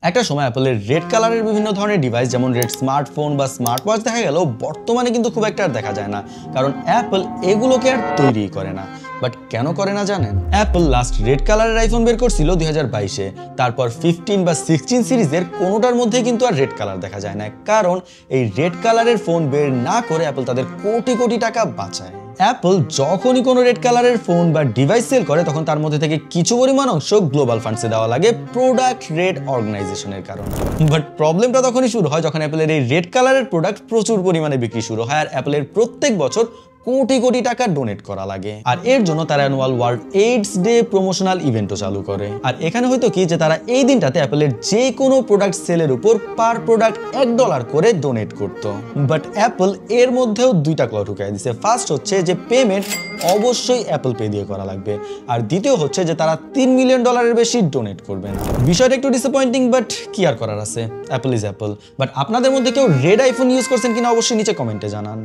একটা সময় অ্যাপলের রেড কালারের বিভিন্ন ধরনের ডিভাইস যেমন রেড স্মার্টফোন বা স্মার্ট ওয়াচ দেখা গেল, বর্তমানে কিন্তু খুব একটা আর দেখা যায় না, কারণ অ্যাপল এগুলোকে আর তৈরি করে না। বাট কেন করে না জানেন? অ্যাপল লাস্ট রেড কালারের আইফোন বের করছিল 2022-এ, তারপর 15 বা 16 সিরিজের কোনোটার মধ্যে কিন্তু আর রেড কালার দেখা যায় না, কারণ এই রেড কালারের ফোন বের না করে অ্যাপল তাদের কোটি কোটি টাকা বাঁচায়। অ্যাপল যখনই কোনো রেড কালারের ফোন বা ডিভাইস সেল করে, তখন তার মধ্যে থেকে কিছু পরিমাণ অংশ গ্লোবাল ফান্ডসে দেওয়া লাগে প্রোডাক্ট রেড অর্গানাইজেশনের কারণে। বাট প্রবলেমটা তখনই শুরু হয় যখন অ্যাপলের এই রেড কালারের প্রোডাক্ট প্রচুর পরিমাণে বিক্রি শুরু হয়, আর অ্যাপলের প্রত্যেক বছর কোটি কোটি টাকা ডোনেট করা লাগে। আর এর জন্য তারা annual World AIDS Day promotional ইভেন্টও চালু করে। আর এখানে হয়তো কি যে তারা এই দিনটাতে অ্যাপলের যে কোনো প্রোডাক্ট সেলের উপর পার প্রোডাক্ট $1 করে ডোনেট করত। বাট অ্যাপল এর মধ্যেও দুইটা ক্লজ ঢুকাই দিছে। ফার্স্ট হচ্ছে যে পেমেন্ট অবশ্যই অ্যাপল পে দিয়ে করা লাগবে, আর দ্বিতীয় হচ্ছে যে তারা $3 মিলিয়ন বেশি ডোনেট করবেন। বিষয়টা একটু ডিসঅ্যাপয়েন্টিং, বাট কি আর করার আছে, অ্যাপল ইজ অ্যাপল। বাট আপনাদের মধ্যে কেউ রেড আইফোন ইউজ করছেন কিনা অবশ্যই নিচে কমেন্টে জানান।